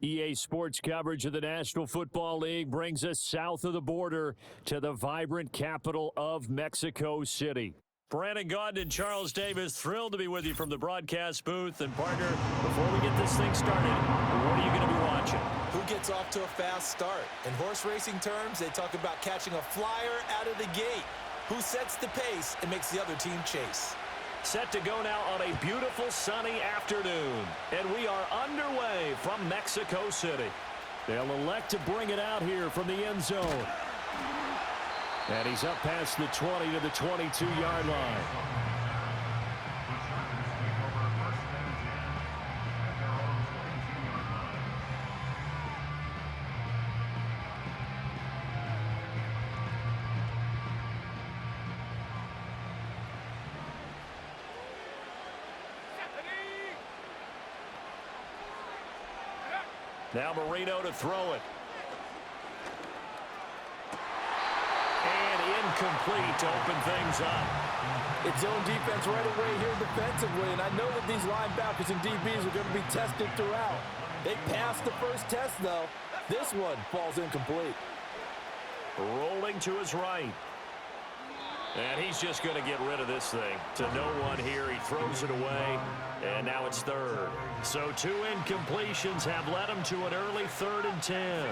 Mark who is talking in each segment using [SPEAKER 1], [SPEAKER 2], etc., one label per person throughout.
[SPEAKER 1] EA Sports coverage of the National Football League brings us south of the border to the vibrant capital of Mexico City. Brandon Gaudin and Charles Davis, thrilled to be with you from the broadcast booth. And partner, before we get this thing started, what are you going to be watching?
[SPEAKER 2] Who gets off to a fast start? In horse racing terms, they talk about catching a flyer out of the gate. Who sets the pace and makes the other team chase?
[SPEAKER 1] Set to go now on a beautiful sunny afternoon. And we are underway from Mexico City. They'll elect to bring it out here from the end zone. And he's up past the 20 to the 22-yard line. Now Marino to throw it. And incomplete to open things up.
[SPEAKER 2] It's zone defense right away here defensively, and I know that these linebackers and DBs are going to be tested throughout. They passed the first test, though. This one falls incomplete.
[SPEAKER 1] Rolling to his right. And he's just going to get rid of this thing. To no one here. He throws it away. And now it's third. So 2 incompletions have led him to an early 3rd and 10.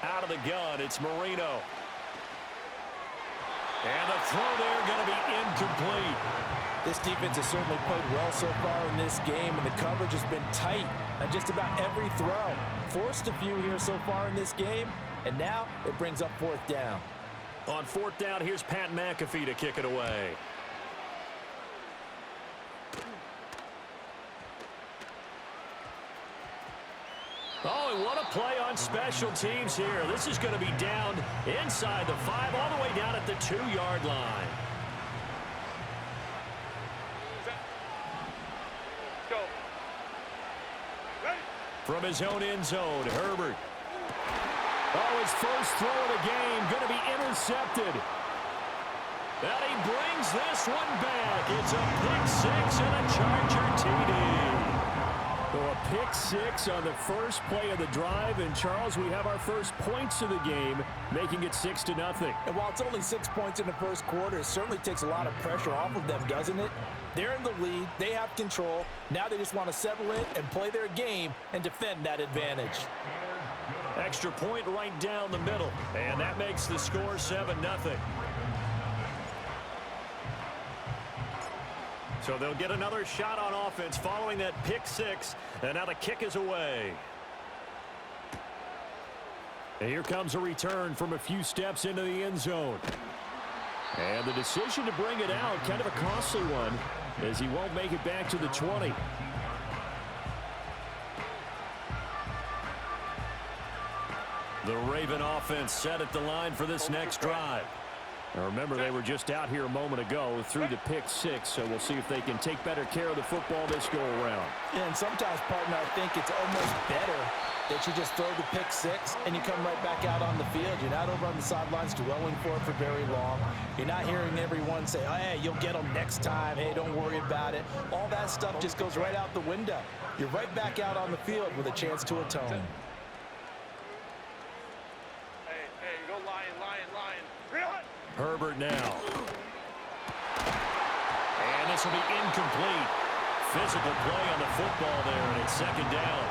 [SPEAKER 1] Out of the gun, it's Marino. And the throw there going to be incomplete.
[SPEAKER 2] This defense has certainly played well so far in this game, and the coverage has been tight on just about every throw. Forced a few here so far in this game, and now it brings up 4th down.
[SPEAKER 1] On 4th down, here's Pat McAfee to kick it away. Oh, and what a play on special teams here. This is going to be down inside the 5, all the way down at the 2-yard line. From his own end zone, Herbert. Oh, his first throw of the game going to be intercepted. And he brings this one back. It's a pick-6 and a Charger TD. So a pick-6 on the first play of the drive. And, Charles, we have our first points of the game, making it 6-0.
[SPEAKER 2] And while it's only 6 points in the first quarter, it certainly takes a lot of pressure off of them, doesn't it? They're in the lead. They have control. Now they just want to settle in and play their game and defend that advantage.
[SPEAKER 1] Extra point right down the middle. And that makes the score 7-0. So they'll get another shot on offense following that pick-6. And now the kick is away. And here comes a return from a few steps into the end zone. And the decision to bring it out, kind of a costly one, as he won't make it back to the 20. The Raven offense set at the line for this next drive. Now remember, they were just out here a moment ago through the pick-6, so we'll see if they can take better care of the football this go-around.
[SPEAKER 2] Yeah, and sometimes, partner, I think it's almost better that you just throw the pick-6 and you come right back out on the field. You're not over on the sidelines dwelling for it for very long. You're not hearing everyone say, oh, hey, you'll get them next time. Hey, don't worry about it. All that stuff just goes right out the window. You're right back out on the field with a chance to atone.
[SPEAKER 1] Herbert now. And this will be incomplete. Physical play on the football there, and it's 2nd down.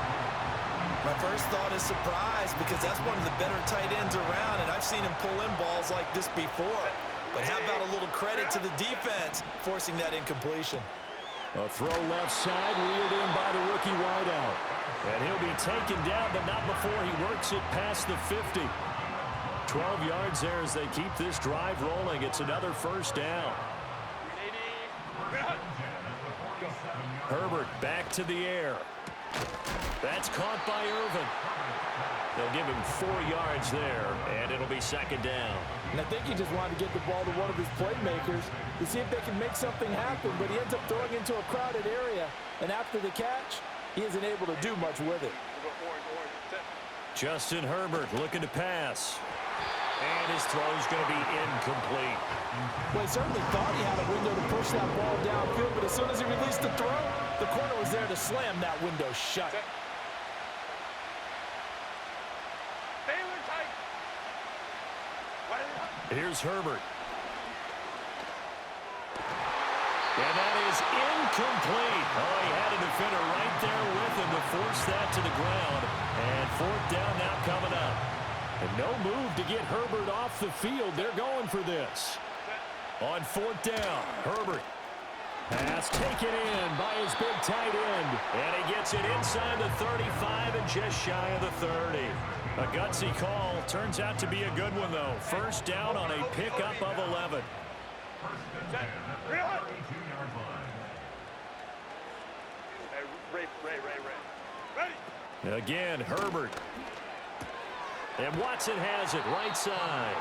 [SPEAKER 2] My first thought is surprise, because that's one of the better tight ends around, and I've seen him pull in balls like this before. But how about a little credit to the defense forcing that incompletion?
[SPEAKER 1] A throw left side, wheeled in by the rookie wideout. And he'll be taken down, but not before he works it past the 50. 12 yards there as they keep this drive rolling. It's another 1st down. Herbert back to the air. That's caught by Irvin. They'll give him 4 yards there, and it'll be 2nd down.
[SPEAKER 2] And I think he just wanted to get the ball to one of his playmakers to see if they can make something happen, but he ends up throwing into a crowded area, and after the catch, he isn't able to do much with it.
[SPEAKER 1] Justin Herbert looking to pass. And his throw's going to be incomplete.
[SPEAKER 2] Well, he certainly thought he had a window to push that ball downfield, but as soon as he released the throw, the corner was there to slam that window shut.
[SPEAKER 1] Here's Herbert. And that is incomplete. Oh, he had a defender right there with him to force that to the ground. And fourth down now coming up. And no move to get Herbert off the field. They're going for this. On fourth down, Herbert. Pass taken in by his big tight end. And he gets it inside the 35 and just shy of the 30. A gutsy call. Turns out to be a good one, though. First down on a pickup of 11. Again, Herbert. And Watson has it right side.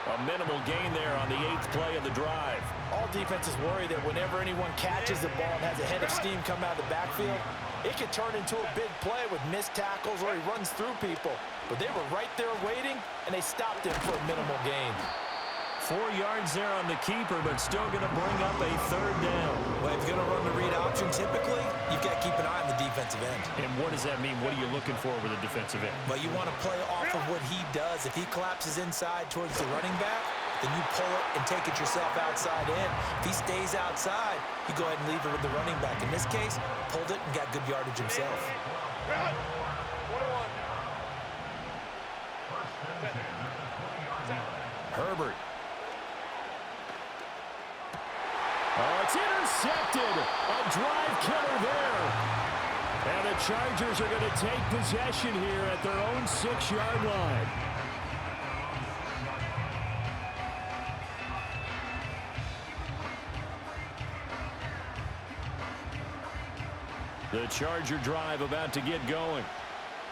[SPEAKER 1] A minimal gain there on the 8th play of the drive.
[SPEAKER 2] All defenses worry that whenever anyone catches the ball and has a head of steam come out of the backfield, it could turn into a big play with missed tackles or he runs through people. But they were right there waiting, and they stopped him for a minimal gain.
[SPEAKER 1] 4 yards there on the keeper, but still going to bring up a third down.
[SPEAKER 2] Well, if you're going to run the read option, typically, you've got to keep an eye on the defensive end.
[SPEAKER 1] And what does that mean? What are you looking for with a defensive end?
[SPEAKER 2] Well, you want to play off of what he does. If he collapses inside towards the running back, then you pull it and take it yourself outside in. If he stays outside, you go ahead and leave it with the running back. In this case, pulled it and got good yardage himself.
[SPEAKER 1] Herbert. Oh, it's intercepted. A drive killer there. And the Chargers are going to take possession here at their own 6-yard line. The Charger drive about to get going.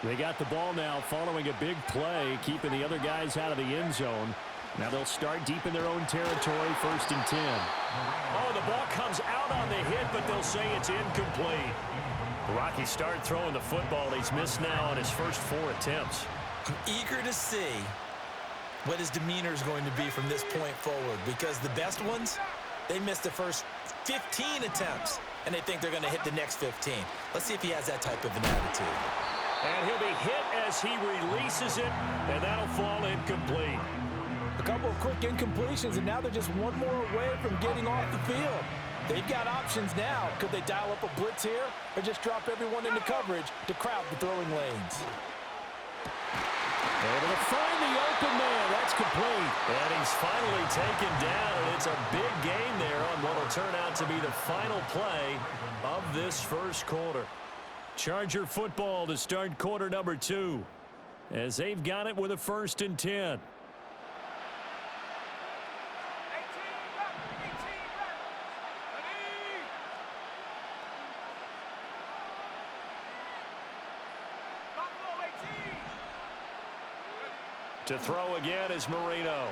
[SPEAKER 1] They got the ball now following a big play, keeping the other guys out of the end zone. Now they'll start deep in their own territory, 1st and 10. Oh, the ball comes out on the hit, but they'll say it's incomplete. Rocky started throwing the football. He's missed now on his first 4 attempts.
[SPEAKER 2] I'm eager to see what his demeanor is going to be from this point forward, because the best ones, they missed the first 15 attempts, and they think they're going to hit the next 15. Let's see if he has that type of an attitude.
[SPEAKER 1] And he'll be hit as he releases it, and that'll fall incomplete.
[SPEAKER 2] A couple of quick incompletions, and now they're just one more away from getting off the field. They've got options now. Could they dial up a blitz here or just drop everyone into coverage to crowd the throwing lanes?
[SPEAKER 1] Able to find the open man. That's complete. And he's finally taken down, and it's a big gain there on what will turn out to be the final play of this first quarter. Charger football to start quarter number 2 as they've got it with a 1st and 10. To throw again is Marino.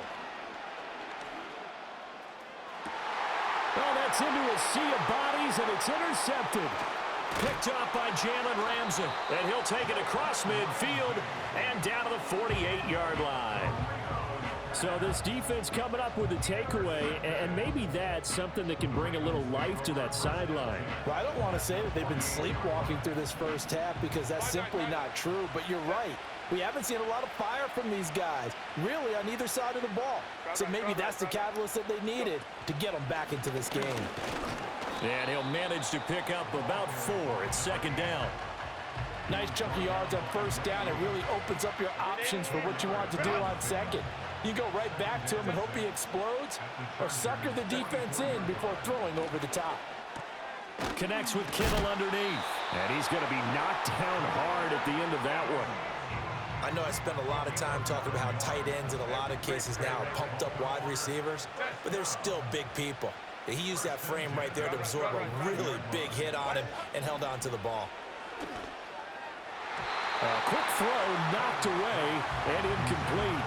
[SPEAKER 1] Well, that's into a sea of bodies, and it's intercepted. Picked up by Jalen Ramsey. And he'll take it across midfield and down to the 48-yard line. So this defense coming up with a takeaway, and maybe that's something that can bring a little life to that sideline.
[SPEAKER 2] Well, I don't want to say that they've been sleepwalking through this first half because that's simply not true, but you're right. We haven't seen a lot of fire from these guys, really, on either side of the ball. So maybe that's the catalyst that they needed to get them back into this game.
[SPEAKER 1] And he'll manage to pick up about 4 at 2nd down.
[SPEAKER 2] Nice chunk of yards on 1st down. It really opens up your options for what you want to do on 2nd. You go right back to him and hope he explodes, or sucker the defense in before throwing over the top.
[SPEAKER 1] Connects with Kittle underneath. And he's going to be knocked down hard at the end of that one.
[SPEAKER 2] I know I spent a lot of time talking about how tight ends in a lot of cases now are pumped up wide receivers, but they're still big people. He used that frame right there to absorb a really big hit on him and held on to the ball.
[SPEAKER 1] A quick throw knocked away and incomplete.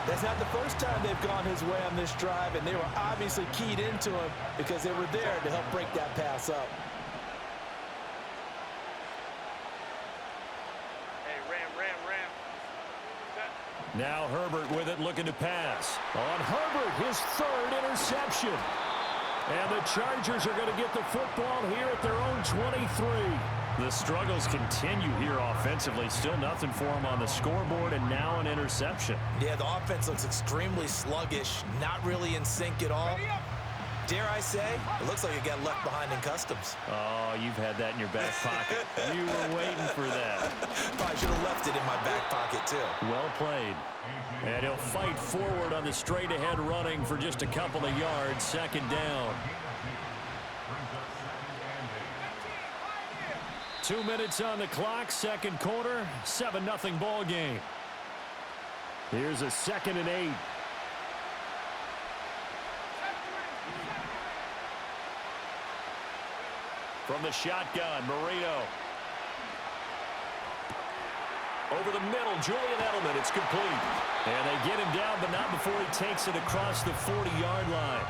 [SPEAKER 2] That's not the first time they've gone his way on this drive, and they were obviously keyed into him because they were there to help break that pass up.
[SPEAKER 1] Now Herbert with it, looking to pass. On Herbert, his third interception. And the Chargers are going to get the football here at their own 23. The struggles continue here offensively. Still nothing for them on the scoreboard, and now an interception.
[SPEAKER 2] Yeah, the offense looks extremely sluggish, not really in sync at all. Dare I say, it looks like it got left behind in customs.
[SPEAKER 1] Oh, you've had that in your back pocket. You were waiting for that.
[SPEAKER 2] Probably should have left it in my back pocket, too.
[SPEAKER 1] Well played. And he'll fight forward on the straight-ahead running for just a couple of yards. Second down. 2 minutes on the clock, second quarter, 7-0 ball game. Here's a 2nd and 8. From the shotgun, Marino. Over the middle, Julian Edelman, it's complete. And they get him down, but not before he takes it across the 40-yard line.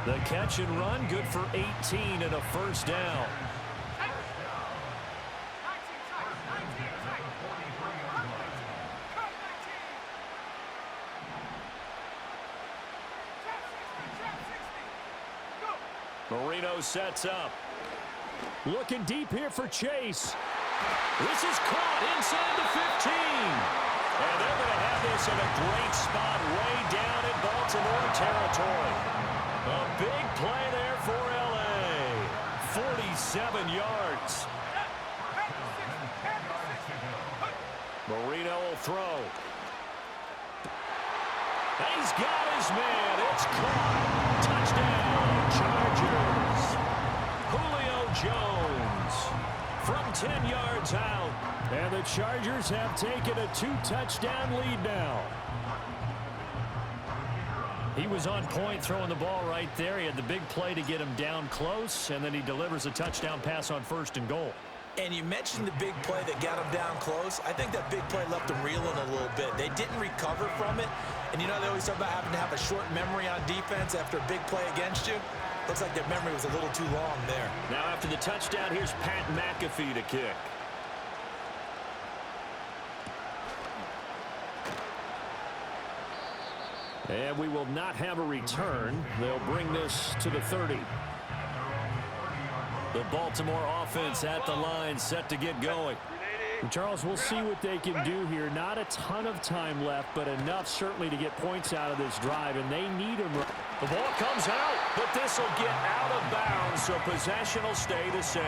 [SPEAKER 1] The catch and run, good for 18 and a first down. Marino sets up. Looking deep here for Chase. This is caught inside the 15. And they're going to have this in a great spot way down in Baltimore territory. A big play there for L.A. 47 yards. Marino will throw. He's got his man. It's caught. Touchdown, Chargers. Julio Jones from 10 yards out. And the Chargers have taken a 2-touchdown lead now. He was on point throwing the ball right there. He had the big play to get him down close, and then he delivers a touchdown pass on 1st and goal.
[SPEAKER 2] And you mentioned the big play that got him down close. I think that big play left him reeling a little bit. They didn't recover from it. And you know, they always talk about having to have a short memory on defense after a big play against you. Looks like their memory was a little too long there.
[SPEAKER 1] Now after the touchdown, here's Pat McAfee to kick. And we will not have a return. They'll bring this to the 30. The Baltimore offense at the line, set to get going. And Charles, we'll see what they can do here. Not a ton of time left, but enough certainly to get points out of this drive, and they need them. The ball comes out, but this will get out of bounds, so possession will stay the same.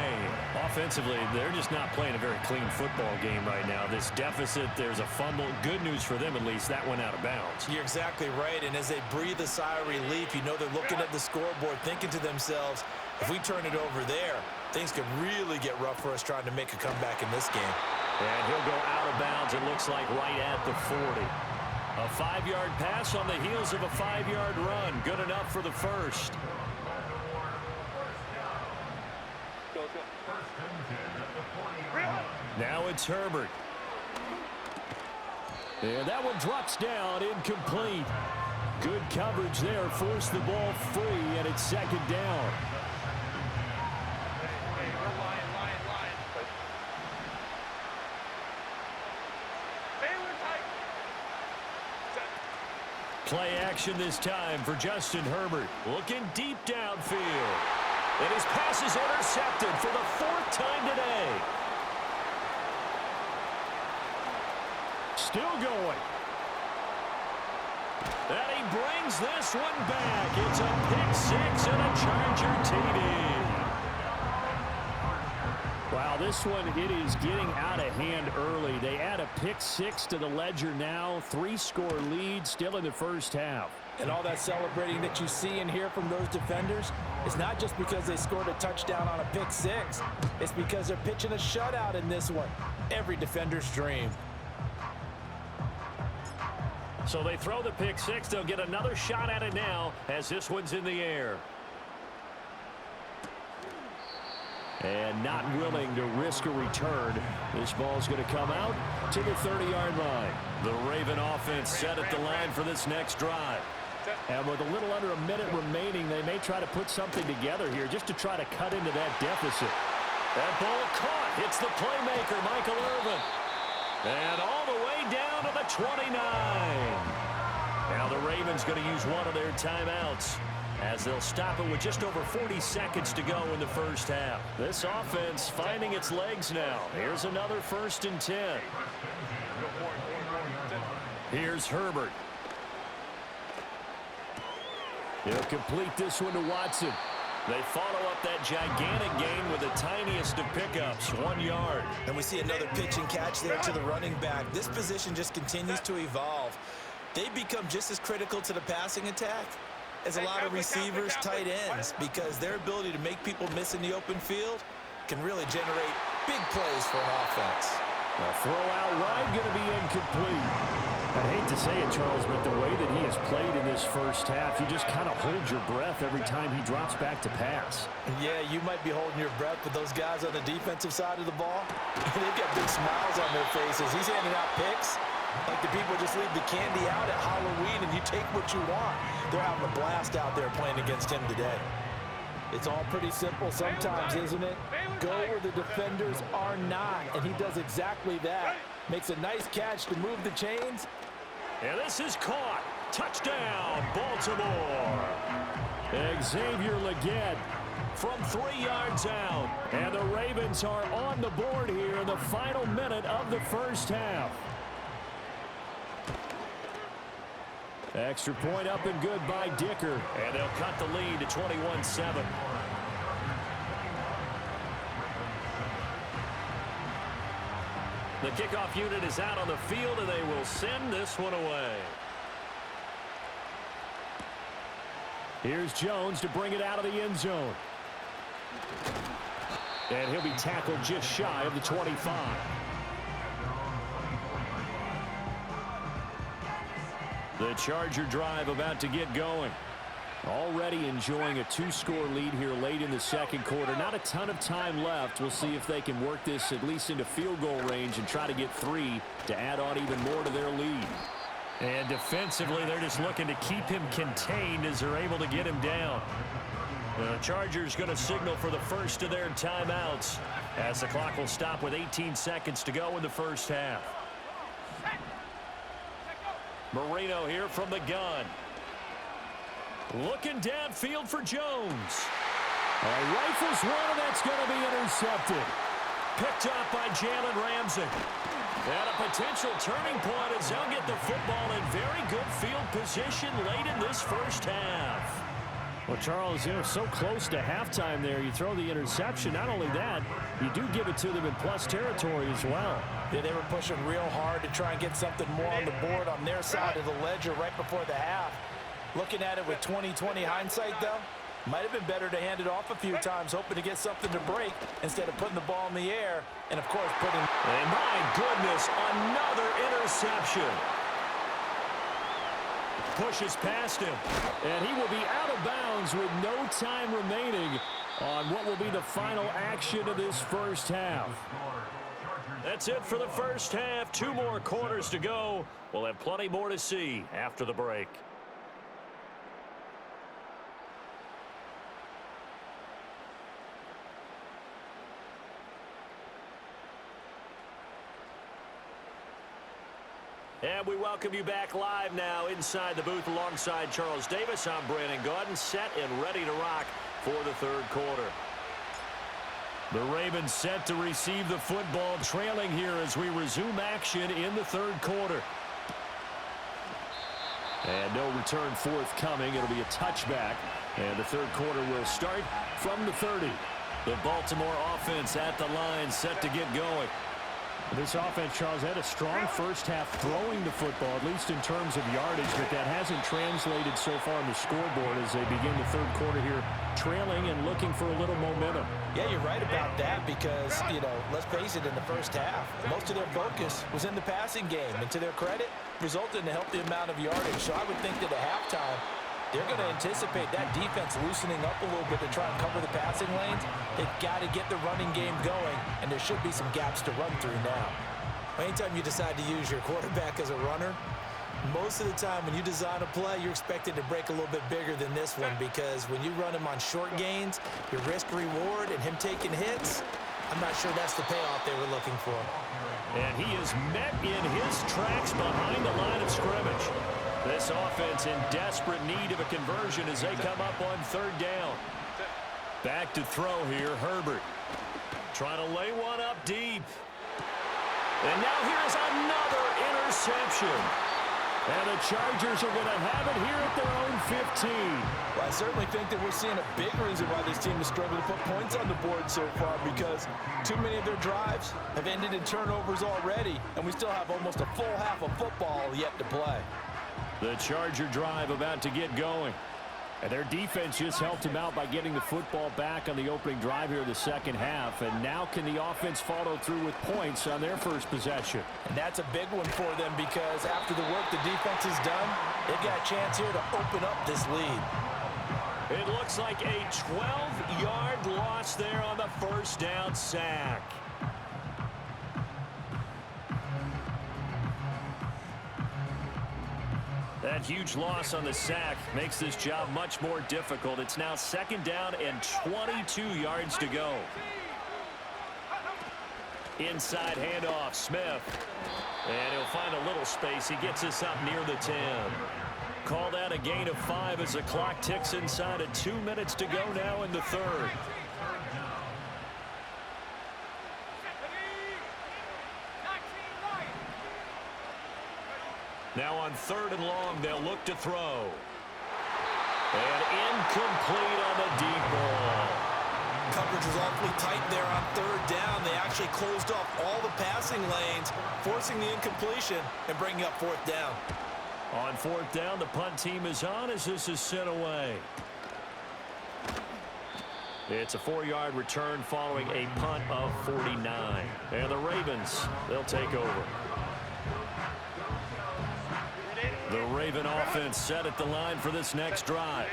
[SPEAKER 1] Offensively, they're just not playing a very clean football game right now. This deficit, there's a fumble. Good news for them, at least. That went out of bounds.
[SPEAKER 2] You're exactly right, and as they breathe a sigh of relief, you know they're looking at the scoreboard, thinking to themselves, if we turn it over there, things could really get rough for us trying to make a comeback in this game.
[SPEAKER 1] And he'll go out of bounds, it looks like, right at the 40. A 5-yard pass on the heels of a 5-yard run. Good enough for the first. Now it's Herbert. And that one drops down, incomplete. Good coverage there, forced the ball free, and it's 2nd down. Play action this time for Justin Herbert. Looking deep downfield. And his pass is intercepted for the 4th time today. Still going. And he brings this one back. It's a pick 6 and a Charger TD. Wow, this one, it is getting out of hand early. They add a pick 6 to the ledger now. 3-score lead still in the first half.
[SPEAKER 2] And all that celebrating that you see and hear from those defenders is not just because they scored a touchdown on a pick 6. It's because they're pitching a shutout in this one. Every defender's dream.
[SPEAKER 1] So they throw the pick 6. They'll get another shot at it now as this one's in the air. And not willing to risk a return. This ball's going to come out to the 30-yard line. The Raven offense set at the line for this next drive. And with a little under a minute remaining, they may try to put something together here just to try to cut into that deficit. That ball caught. Hits the playmaker, Michael Irvin. And all the way down to the the 29. Now the Ravens going to use one of their timeouts, as they'll stop it with just over 40 seconds to go in the first half. This offense finding its legs now. Here's another 1st and 10. Here's Herbert. He'll complete this one to Watson. They follow up that gigantic gain with the tiniest of pickups, 1 yard.
[SPEAKER 2] And we see another pitch and catch there to the running back. This position just continues to evolve. They become just as critical to the passing attack as a lot of receivers, tight ends, because their ability to make people miss in the open field can really generate big plays for an offense.
[SPEAKER 1] A throw out wide going to be incomplete.
[SPEAKER 3] I hate to say it, Charles, but the way that he has played in this first half, you just kind of hold your breath every time he drops back to pass.
[SPEAKER 2] Yeah, you might be holding your breath, but those guys on the defensive side of the ball, they've got big smiles on their faces. He's handing out picks like the people just leave the candy out at Halloween and you take what you want. They're having a blast out there playing against him today. It's all pretty simple sometimes, isn't it? Go where the defenders are not, and he does exactly that. Makes a nice catch to move the chains.
[SPEAKER 1] And this is caught. Touchdown, Baltimore. Xavier Legette from 3 yards out. And the Ravens are on the board here in the final minute of the first half. Extra point up and good by Dicker. And they'll cut the lead to 21-7. The kickoff unit is out on the field, and they will send this one away. Here's Jones to bring it out of the end zone. And he'll be tackled just shy of the 25. The Charger drive about to get going. Already enjoying a 2-score lead here late in the second quarter. Not a ton of time left. We'll see if they can work this at least into field goal range and try to get 3 to add on even more to their lead. And defensively, they're just looking to keep him contained as they're able to get him down. The Chargers going to signal for the first of their timeouts as the clock will stop with 18 seconds to go in the first half. Marino here from the gun. Looking downfield for Jones. Rifles one, and that's going to be intercepted. Picked up by Jalen Ramsey. And a potential turning point as they'll get the football in very good field position late in this first half.
[SPEAKER 3] Well, Charles, so close to halftime there. You throw the interception. Not only that, you do give it to them in plus territory as well.
[SPEAKER 2] Yeah, they were pushing real hard to try and get something more on the board on their side of the ledger right before the half. Looking at it with 20/20 hindsight, though, might have been better to hand it off a few times, hoping to get something to break instead of putting the ball in the air and, of course, putting...
[SPEAKER 1] And my goodness, another interception. Pushes past him. And he will be out of bounds with no time remaining on what will be the final action of this first half. That's it for the first half. 2 more quarters to go. We'll have plenty more to see after the break. And we welcome you back live now inside the booth alongside Charles Davis. I'm Brandon Gaudin, set and ready to rock for the third quarter. The Ravens set to receive the football, trailing here as we resume action in the third quarter. And no return forthcoming. It'll be a touchback. And the third quarter will start from the 30. The Baltimore offense at the line, set to get going.
[SPEAKER 3] This offense, Charles, had a strong first half throwing the football, at least in terms of yardage, but that hasn't translated so far on the scoreboard as they begin the third quarter here, trailing and looking for a little momentum.
[SPEAKER 2] Yeah, you're right about that because, let's face it, in the first half, most of their focus was in the passing game, and to their credit, resulted in a healthy amount of yardage. So I would think that at halftime, they're going to anticipate that defense loosening up a little bit to try and cover the passing lanes. They've got to get the running game going, and there should be some gaps to run through now. Anytime you decide to use your quarterback as a runner, most of the time when you design a play, you're expected to break a little bit bigger than this one because when you run him on short gains, your risk-reward and him taking hits, I'm not sure that's the payoff they were looking for.
[SPEAKER 1] And he is met in his tracks behind the line of scrimmage. This offense in desperate need of a conversion as they come up on third down. Back to throw here, Herbert. Trying to lay one up deep. And now here's another interception. And the Chargers are going to have it here at their own 15.
[SPEAKER 2] Well, I certainly think that we're seeing a big reason why this team has struggled to put points on the board so far, because too many of their drives have ended in turnovers already, and we still have almost a full half of football yet to play.
[SPEAKER 1] The Charger drive about to get going.
[SPEAKER 3] And their defense just helped him out by getting the football back on the opening drive here in the second half. And now can the offense follow through with points on their first possession?
[SPEAKER 2] And that's a big one for them, because after the work the defense has done, they've got a chance here to open up this lead.
[SPEAKER 1] It looks like a 12-yard loss there on the first down sack. That huge loss on the sack makes this job much more difficult. It's now second down and 22 yards to go. Inside handoff, Smith. And he'll find a little space. He gets us up near the 10. Called out a gain of 5 as the clock ticks inside of 2 minutes to go now in the third. Now on third and long, they'll look to throw. And incomplete on the deep ball.
[SPEAKER 2] Coverage was awfully tight there on third down. They actually closed off all the passing lanes, forcing the incompletion and bringing up fourth down.
[SPEAKER 1] On fourth down, the punt team is on as this is sent away. It's a 4-yard return following a punt of 49. And the Ravens, they'll take over. The Raven offense set at the line for this next drive.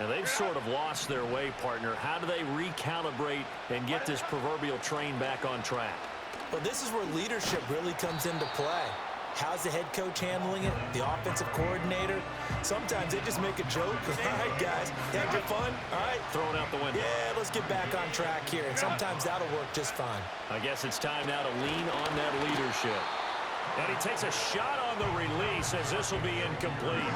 [SPEAKER 1] And they've sort of lost their way, partner. How do they recalibrate and get this proverbial train back on track?
[SPEAKER 2] Well, this is where leadership really comes into play. How's the head coach handling it? The offensive coordinator? Sometimes they just make a joke. All right, guys, had your fun? All right.
[SPEAKER 1] Throw it out the window.
[SPEAKER 2] Yeah, let's get back on track here. And sometimes that'll work just fine.
[SPEAKER 1] I guess it's time now to lean on that leadership. And he takes a shot on the release as this will be incomplete.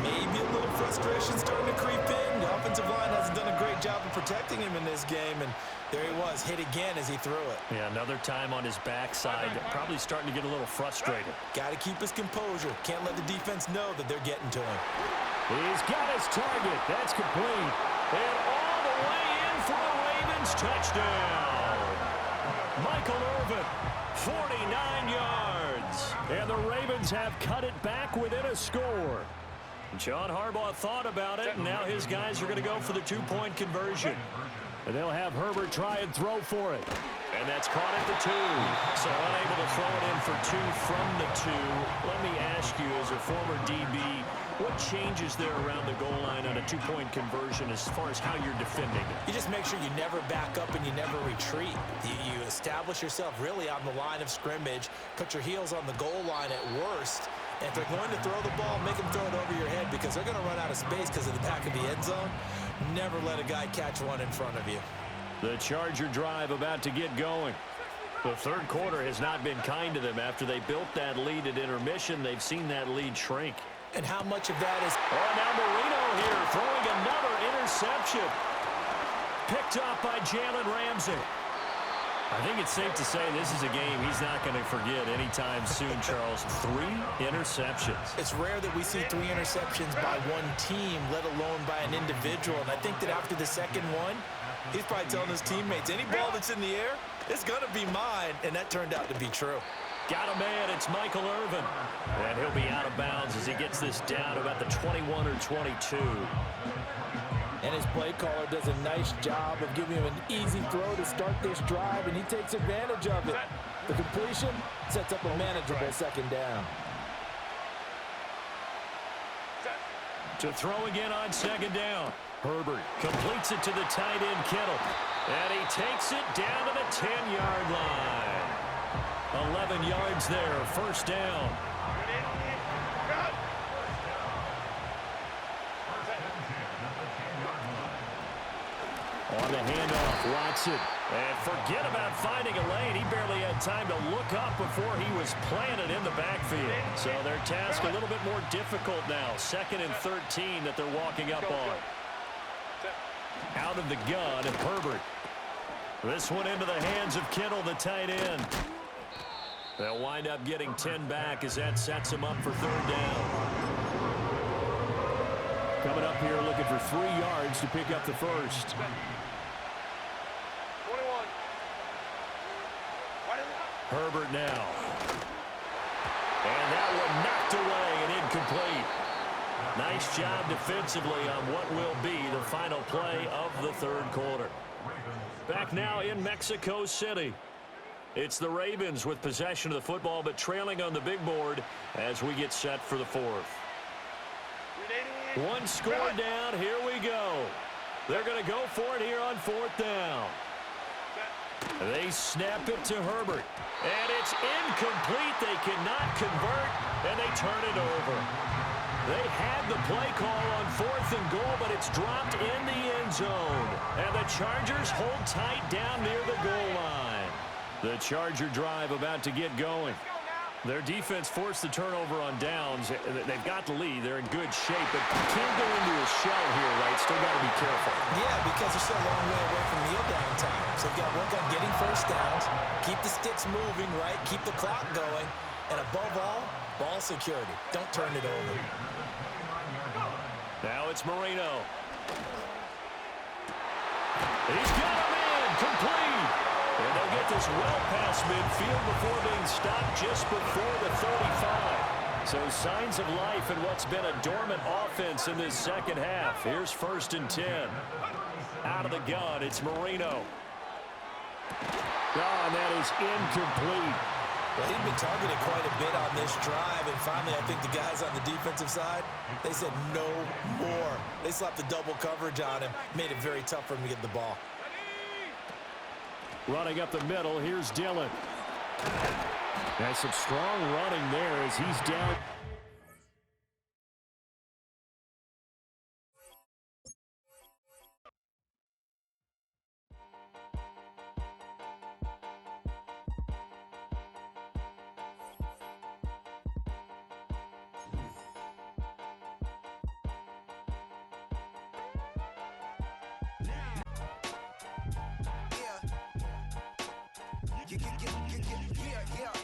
[SPEAKER 2] Maybe a little frustration starting to creep in. The offensive line hasn't done a great job of protecting him in this game, and there he was, hit again as he threw it.
[SPEAKER 1] Yeah, another time on his backside, probably starting to get a little frustrated.
[SPEAKER 2] Got to keep his composure. Can't let the defense know that they're getting to him.
[SPEAKER 3] He's got his target. That's complete.
[SPEAKER 1] And all the way in for a Ravens touchdown. Michael Irvin, 49 yards.
[SPEAKER 3] And the Ravens have cut it back within a score.
[SPEAKER 1] John Harbaugh thought about it, and now his guys are going to go for the two-point conversion.
[SPEAKER 3] And they'll have Herbert try and throw for it.
[SPEAKER 1] And that's caught at the 2. So unable to throw it in for 2 from the 2. Let me ask you, as a former DB, what changes there around the goal line on a two-point conversion as far as how you're defending it?
[SPEAKER 2] You just make sure you never back up and you never retreat. You establish yourself really on the line of scrimmage, put your heels on the goal line at worst. And if they're going to throw the ball, make them throw it over your head, because they're going to run out of space because of the back of the end zone. Never let a guy catch one in front of you.
[SPEAKER 1] The Charger drive about to get going. The third quarter has not been kind to them. After they built that lead at intermission, they've seen that lead shrink.
[SPEAKER 2] And how much of that is...
[SPEAKER 1] Oh, now Marino here throwing another interception. Picked up by Jalen Ramsey. I think it's safe to say this is a game he's not going to forget anytime soon, Charles. 3 interceptions.
[SPEAKER 2] It's rare that we see 3 interceptions by one team, let alone by an individual. And I think that after the second one, he's probably telling his teammates, any ball that's in the air, it's going to be mine. And that turned out to be true.
[SPEAKER 1] Got a man. It's Michael Irvin. And he'll be out of bounds as he gets this down about the 21 or 22.
[SPEAKER 2] And his play caller does a nice job of giving him an easy throw to start this drive, and he takes advantage of it. The completion sets up a manageable second down.
[SPEAKER 1] To throw again on second down. Herbert completes it to the tight end, Kittle. And he takes it down to the 10-yard line. 11 yards there, first down. On the handoff, Watson. And forget about finding a lane. He barely had time to look up before he was planted in the backfield. So their task a little bit more difficult now. 2nd and 13 that they're walking up on. Out of the gun, Herbert. This one into the hands of Kittle, the tight end. They'll wind up getting 10 back as that sets them up for 3rd down.
[SPEAKER 3] Coming up here looking for 3 yards to pick up the first.
[SPEAKER 1] Herbert now. And that one knocked away and incomplete. Nice job defensively on what will be the final play of the 3rd quarter. Back now in Mexico City. It's the Ravens with possession of the football, but trailing on the big board as we get set for the 4th. 1 score down. Here we go. They're going to go for it here on 4th down. They snap it to Herbert. And it's incomplete. They cannot convert, and they turn it over. They had the play call on 4th and goal, but it's dropped in the end zone. And the Chargers hold tight down near the goal line. The Charger drive about to get going. Their defense forced the turnover on downs. They've got the lead. They're in good shape, but can't go into a shell here, right? Still got to be careful.
[SPEAKER 2] Yeah, because they're still a long way away from kneel down time. So they've got to work on getting first downs, keep the sticks moving, right? Keep the clock going. And above all, ball security. Don't turn it over.
[SPEAKER 1] Now it's Marino. He's got him in. Complete. And they'll get this well past midfield before being stopped just before the 35. So signs of life in what's been a dormant offense in this 2nd half. Here's 1st and 10. Out of the gun, it's Marino.
[SPEAKER 3] Oh, and that is incomplete.
[SPEAKER 2] Well, he'd been targeted quite a bit on this drive, and finally I think the guys on the defensive side, they said no more. They slapped the double coverage on him, made it very tough for him to get the ball.
[SPEAKER 3] Running up the middle, here's Dillon. That's some strong running there as he's down.
[SPEAKER 4] Yeah.